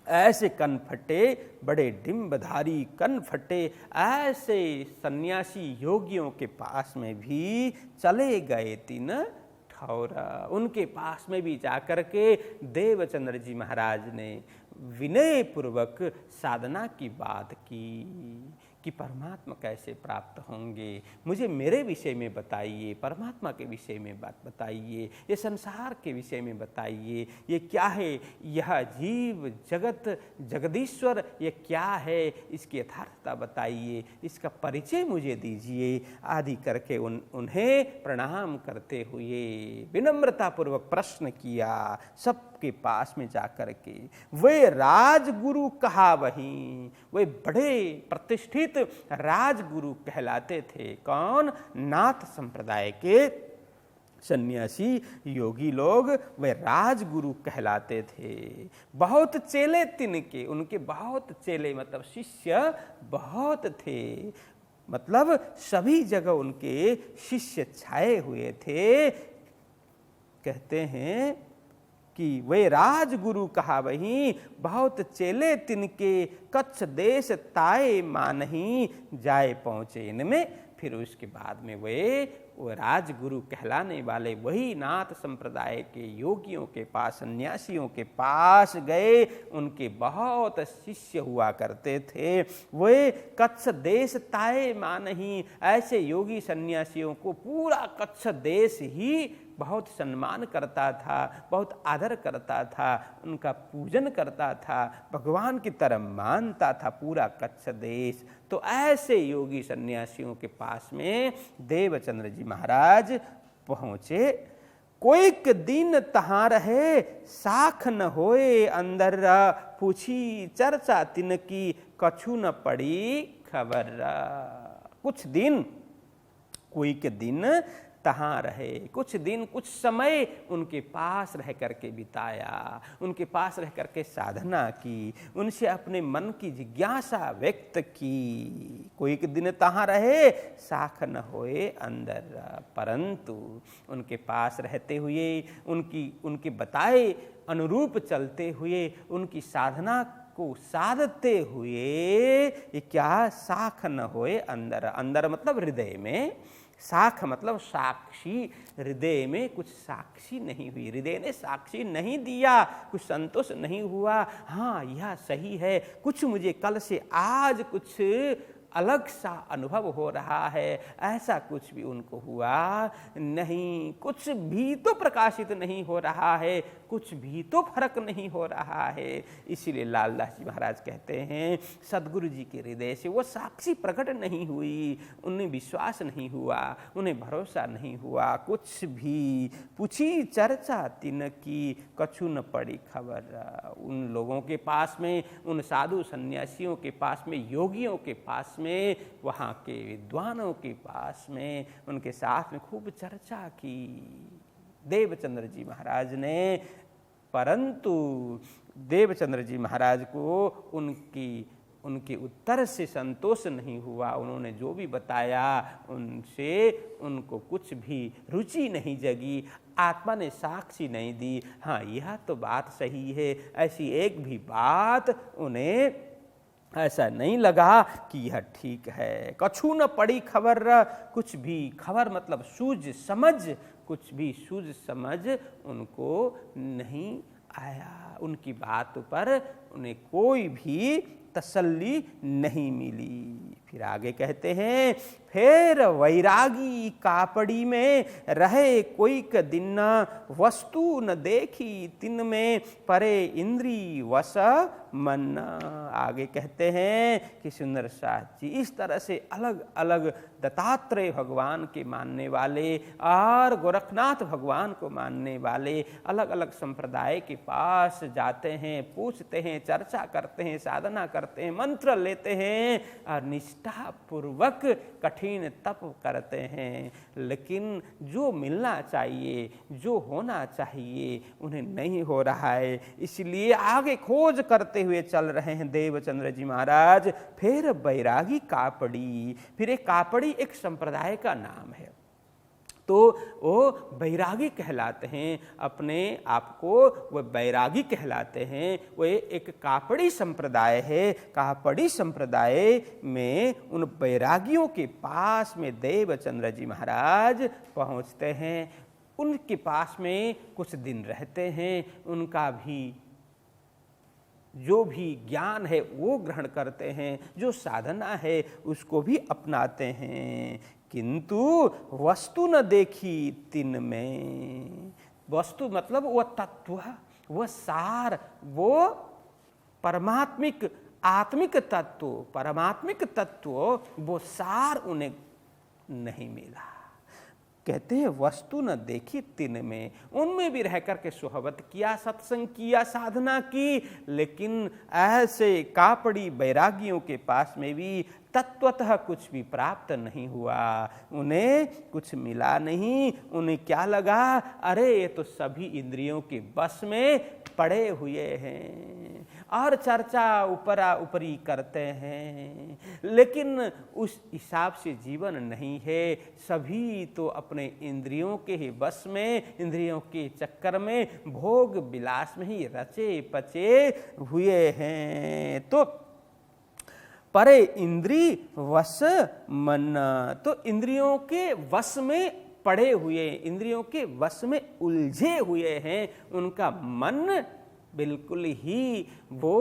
ऐसे कनफटे, बड़े डिम्बधारी कनफटे ऐसे सन्यासी योगियों के पास में भी चले गए 3 ठौर। उनके पास में भी जाकर के देवचंद्र जी महाराज ने विनय पूर्वक साधना की बात की कि परमात्मा कैसे प्राप्त होंगे, मुझे मेरे विषय में बताइए, परमात्मा के विषय में बात बताइए, ये संसार के विषय में बताइए, ये क्या है, यह जीव जगत जगदीश्वर ये क्या है, इसकी यथार्थता बताइए, इसका परिचय मुझे दीजिए आदि करके उन्हें प्रणाम करते हुए विनम्रतापूर्वक प्रश्न किया सबके पास में जाकर के। वे राजगुरु कहा वहीं, वे बड़े प्रतिष्ठित राजगुरु कहलाते थे। कौन? नाथ संप्रदाय के सन्यासी योगी लोग वे राजगुरु कहलाते थे। बहुत चेले तिनके, उनके बहुत चेले मतलब शिष्य बहुत थे, मतलब सभी जगह उनके शिष्य छाए हुए थे। कहते हैं कि वे राजगुरु कहा वहीं, बहुत चेले तिनके कच्छ देश ताए मानही जाए पहुँचे इनमें। फिर उसके बाद में वो राजगुरु कहलाने वाले वही नाथ संप्रदाय के योगियों के पास, सन्यासियों के पास गए। उनके बहुत शिष्य हुआ करते थे। वे कच्छ देश ताए मानही, ऐसे योगी सन्यासियों को पूरा कच्छ देश ही बहुत सम्मान करता था, बहुत आदर करता था, उनका पूजन करता था, भगवान की तरह मानता था पूरा कच्छ देश। तो ऐसे योगी सन्यासियों के पास में देवचंद्र जी महाराज पहुँचे। कोई दिन तहाँ रहे साख न होए अंदर, पूछी चर्चा तिनकी कछु न पड़ी खबर। कुछ दिन, कोई के दिन तहाँ रहे, कुछ दिन कुछ समय उनके पास रह करके बिताया, उनके पास रह करके साधना की, उनसे अपने मन की जिज्ञासा व्यक्त की। कोई के दिन तहाँ रहे साख न होए अंदर, परंतु उनके पास रहते हुए, उनके बताए अनुरूप चलते हुए, उनकी साधना को साधते हुए, ये क्या? साख न होए अंदर, अंदर मतलब हृदय में, साख मतलब साक्षी, हृदय में कुछ साक्षी नहीं हुई, हृदय ने साक्षी नहीं दिया, कुछ संतोष नहीं हुआ। हाँ, यह सही है, कुछ मुझे कल से आज कुछ अलग सा अनुभव हो रहा है, ऐसा कुछ भी उनको हुआ नहीं। कुछ भी तो प्रकाशित नहीं हो रहा है, कुछ भी तो फर्क नहीं हो रहा है। इसीलिए लालदास जी महाराज कहते हैं सदगुरु जी के हृदय से वो साक्षी प्रकट नहीं हुई, उन्हें विश्वास नहीं हुआ, उन्हें भरोसा नहीं हुआ। कुछ भी पूछी चर्चा तिनकी कछु न पड़ी खबर। उन लोगों के पास में, उन साधु सन्यासियों के पास में, योगियों के पास में, वहाँ के विद्वानों के पास में, उनके साथ में खूब चर्चा की देवचंद्र जी महाराज ने, परंतु देवचंद्र जी महाराज को उनके उत्तर से संतोष नहीं हुआ। उन्होंने जो भी बताया उनसे उनको कुछ भी रुचि नहीं जगी, आत्मा ने साक्षी नहीं दी। हाँ, यह तो बात सही है, ऐसी एक भी बात उन्हें ऐसा नहीं लगा कि यह ठीक है। कछु न पड़ी खबर, कुछ भी खबर मतलब सूझ समझ, कुछ भी सूझ समझ उनको नहीं आया। उनकी बात पर उन्हें कोई भी तसल्ली नहीं मिली। फिर आगे कहते हैं फिर वैरागी कापड़ी में रहे कोई क दिन, वस्तु न देखी तिन में परे इंद्री वश मन। आगे कहते हैं कि सुंदर साथ जी इस तरह से अलग अलग दत्तात्रेय भगवान के मानने वाले और गोरखनाथ भगवान को मानने वाले अलग अलग संप्रदाय के पास जाते हैं, पूछते हैं, चर्चा करते हैं, साधना करते हैं, मंत्र लेते हैं और निष्ठा पूर्वक कठिन तप करते हैं, लेकिन जो मिलना चाहिए, जो होना चाहिए उन्हें नहीं हो रहा है। इसलिए आगे खोज करते हुए चल रहे हैं देवचंद्र जी महाराज। फिर बैरागी कापड़ी, फिर एक कापड़ी एक संप्रदाय का नाम है, तो वो बैरागी कहलाते हैं, अपने आप को वो बैरागी कहलाते हैं। वो एक कापड़ी संप्रदाय है। कापड़ी संप्रदाय में उन बैरागियों के पास में देवचंद्र जी महाराज पहुंचते हैं, उनके पास में कुछ दिन रहते हैं, उनका भी जो भी ज्ञान है वो ग्रहण करते हैं, जो साधना है उसको भी अपनाते हैं, किंतु वस्तु न देखी तिन में। वस्तु मतलब वो तत्व, वो सार, वो परमात्मिक आत्मिक तत्व, परमात्मिक तत्व, वो सार उन्हें नहीं मिला। कहते हैं वस्तु न देखी तिन में, उनमें भी रह करके सोहबत किया, सत्संग किया, साधना की, लेकिन ऐसे कापड़ी बैरागियों के पास में भी तत्वतः कुछ भी प्राप्त नहीं हुआ, उन्हें कुछ मिला नहीं। उन्हें क्या लगा, अरे ये तो सभी इंद्रियों के बस में पड़े हुए हैं और चर्चा ऊपरा ऊपरी करते हैं, लेकिन उस हिसाब से जीवन नहीं है। सभी तो अपने इंद्रियों के ही बस में, इंद्रियों के चक्कर में, भोग विलास में ही रचे पचे हुए हैं। तो परे इंद्री वश मन, तो इंद्रियों के वश में पड़े हुए, इंद्रियों के वश में उलझे हुए हैं। उनका मन बिल्कुल ही वो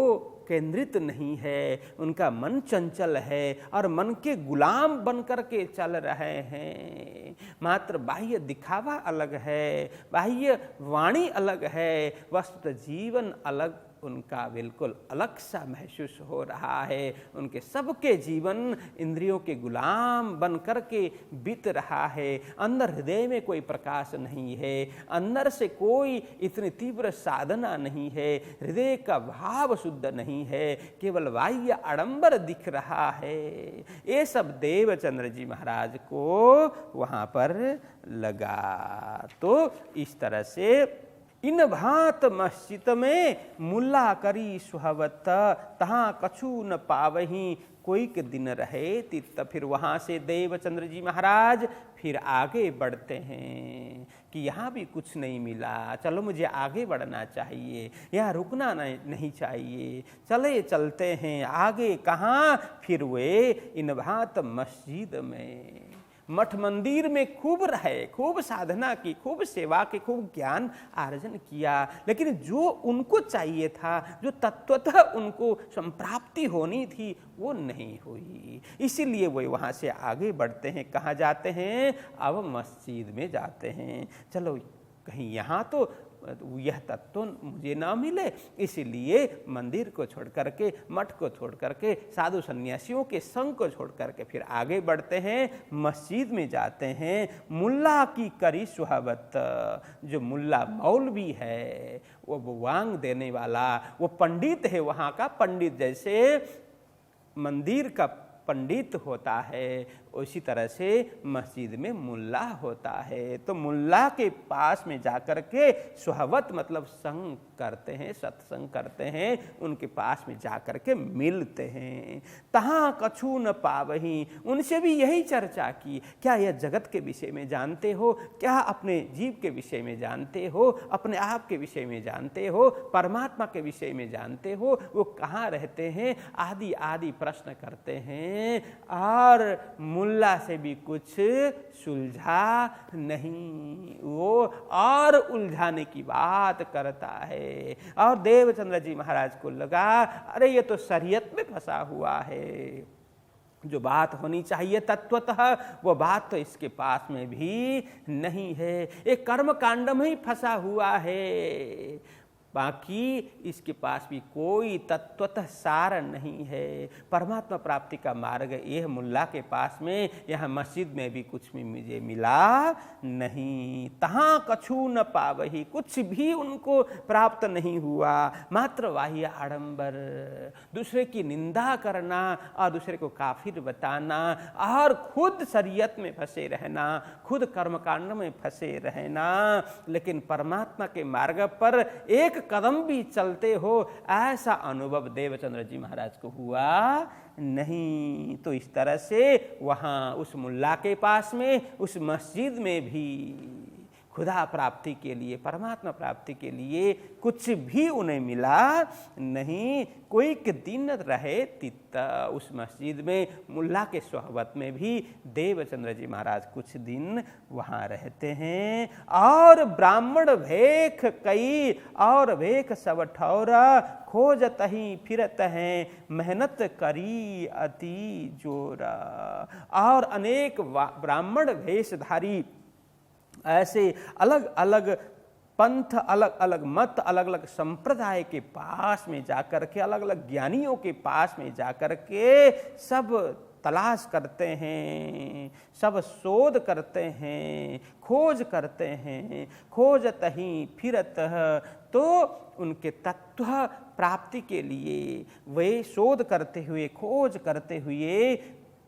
केंद्रित नहीं है, उनका मन चंचल है और मन के गुलाम बनकर के चल रहे हैं। मात्र बाह्य दिखावा अलग है, बाह्य वाणी अलग है, वस्तुतः जीवन अलग, उनका बिल्कुल अलग सा महसूस हो रहा है। उनके सबके जीवन इंद्रियों के गुलाम बन कर के बीत रहा है। अंदर हृदय में कोई प्रकाश नहीं है, अंदर से कोई इतनी तीव्र साधना नहीं है, हृदय का भाव शुद्ध नहीं है, केवल बाह्य आडंबर दिख रहा है। ये सब देवचंद्र जी महाराज को वहाँ पर लगा। तो इस तरह से इन भांत मस्जिद में मुल्ला करी सुहवत, तहाँ कछु न पावही कोई के दिन रहे तित। फिर वहाँ से देवचंद्र जी महाराज फिर आगे बढ़ते हैं कि यहाँ भी कुछ नहीं मिला, चलो मुझे आगे बढ़ना चाहिए, यहाँ रुकना नहीं चाहिए, चले चलते हैं आगे। कहाँ? फिर वे इन भांत मस्जिद में। मठ मंदिर में खूब रहे, खूब साधना की, खूब सेवा की, खूब ज्ञान आर्जन किया, लेकिन जो उनको चाहिए था, जो तत्वतः उनको संप्राप्ति होनी थी, वो नहीं हुई। इसीलिए वो वहाँ से आगे बढ़ते हैं। कहाँ जाते हैं? अब मस्जिद में जाते हैं। चलो कहीं यहाँ तो यह तत्व मुझे ना मिले, इसीलिए मंदिर को छोड़ करके, मठ को छोड़ करके, साधु सन्यासियों के संग को छोड़ करके फिर आगे बढ़ते हैं, मस्जिद में जाते हैं। मुल्ला की करी सुहाबत, जो मुल्ला मौलवी है, वो वांग देने वाला, वो पंडित है, वहाँ का पंडित, जैसे मंदिर का पंडित होता है उसी तरह से मस्जिद में मुल्ला होता है। तो मुल्ला के पास में जाकर के सुहबत मतलब संग करते हैं, सत्संग करते हैं, उनके पास में जाकर के मिलते हैं। तहाँ कछु न पावही, उनसे भी यही चर्चा की, क्या यह जगत के विषय में जानते हो? क्या अपने जीव के विषय में जानते हो? अपने आप के विषय में जानते हो? परमात्मा के विषय में जानते हो? वो कहाँ रहते हैं? आदि आदि प्रश्न करते हैं। और मुल्ला से भी कुछ सुलझा नहीं, वो और उलझाने की बात करता है। और देवचंद्र जी महाराज को लगा, अरे ये तो शरीयत में फंसा हुआ है, जो बात होनी चाहिए तत्वतः वो बात तो इसके पास में भी नहीं है। एक कर्म कांड में ही फंसा हुआ है, बाकी इसके पास भी कोई तत्वतः सार नहीं है। परमात्मा प्राप्ति का मार्ग यह मुल्ला के पास में, यहाँ मस्जिद में भी कुछ भी मुझे मिला नहीं। तहाँ कछु न पावही, कुछ भी उनको प्राप्त नहीं हुआ। मात्र बाह्य आडंबर, दूसरे की निंदा करना और दूसरे को काफिर बताना और खुद शरीयत में फंसे रहना, खुद कर्मकांड में फंसे रहना, लेकिन परमात्मा के मार्ग पर एक कदम भी चलते हो ऐसा अनुभव देवचंद्र जी महाराज को हुआ नहीं। तो इस तरह से वहाँ उस मुल्ला के पास में, उस मस्जिद में भी खुदा प्राप्ति के लिए, परमात्मा प्राप्ति के लिए कुछ भी उन्हें मिला नहीं। कोई के दिन रहे तित्ता, उस मस्जिद में मुल्ला के सोहबत में भी देवचंद्र जी महाराज कुछ दिन वहाँ रहते हैं। और ब्राह्मण भेख कई और भेख सब ठौरा, खोजत ही फिरत हैं मेहनत करी अति जोरा। और अनेक ब्राह्मण भेषधारी ऐसे अलग अलग पंथ, अलग अलग मत, अलग अलग संप्रदाय के पास में जाकर के, अलग अलग ज्ञानियों के पास में जाकर के सब तलाश करते हैं, सब शोध करते हैं, खोज करते हैं। खोजत ही फिरत, तो उनके तत्व प्राप्ति के लिए वे शोध करते हुए, खोज करते हुए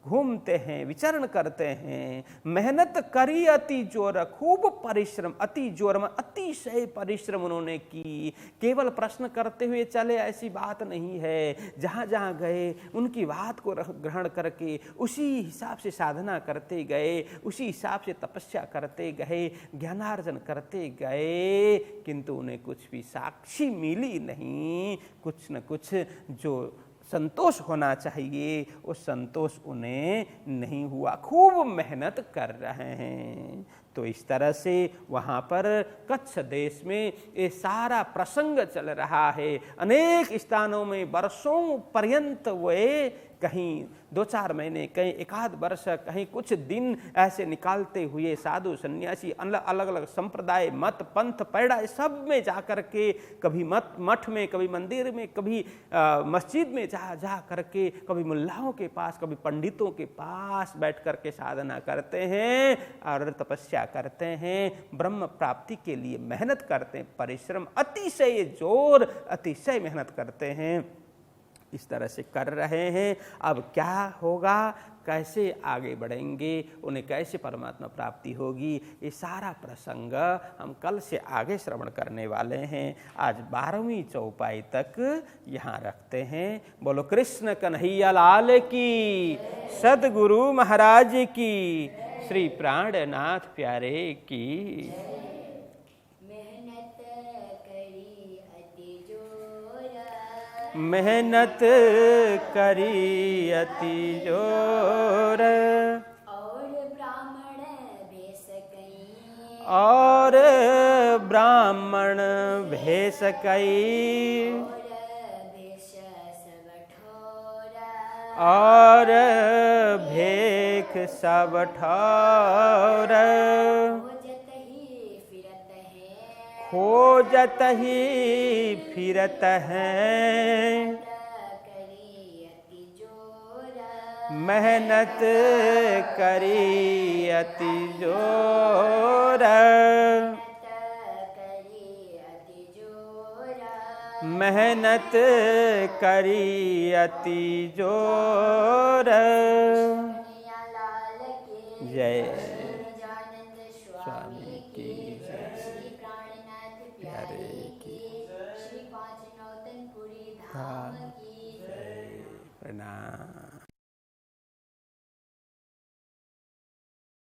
घूमते हैं, विचरण करते हैं। मेहनत करी अति जोर, खूब परिश्रम, अति जोर में अतिशय परिश्रम उन्होंने की। केवल प्रश्न करते हुए चले ऐसी बात नहीं है। जहाँ जहाँ गए उनकी बात को ग्रहण करके उसी हिसाब से साधना करते गए, उसी हिसाब से तपस्या करते गए, ज्ञानार्जन करते गए, किंतु उन्हें कुछ भी साक्षी मिली नहीं। कुछ न कुछ जो संतोष होना चाहिए वो संतोष उन्हें नहीं हुआ। खूब मेहनत कर रहे हैं। तो इस तरह से वहाँ पर कच्छ देश में ये सारा प्रसंग चल रहा है। अनेक स्थानों में वर्षों पर्यंत वे कहीं 2-4 महीने, कहीं 1 वर्ष, कहीं कुछ दिन ऐसे निकालते हुए साधु सन्यासी अलग अलग संप्रदाय, मत, पंथ, पैड़ा सब में जाकर के, कभी मठ में, कभी मंदिर में, कभी मस्जिद में जा करके, कभी मुल्लाओं के पास, कभी पंडितों के पास बैठ करके साधना करते हैं और तपस्या करते हैं, ब्रह्म प्राप्ति के लिए मेहनत करते हैं, परिश्रम, अतिशय जोर, अतिशय मेहनत करते हैं। इस तरह से कर रहे हैं। अब क्या होगा, कैसे आगे बढ़ेंगे, उन्हें कैसे परमात्मा प्राप्ति होगी, ये सारा प्रसंग हम कल से आगे श्रवण करने वाले हैं। आज 12वीं चौपाई तक यहाँ रखते हैं। बोलो कृष्ण कन्हैया लाल की, सद्गुरु महाराज की, श्री प्राणनाथ प्यारे की। मेहनत करी अति जोर, और और ब्राह्मण भेष कई और भेख सब ठौर खोजत ही फिरत हैं मेहनत करी अति जोर मेहनत करी अति जोर। जय स्वामी।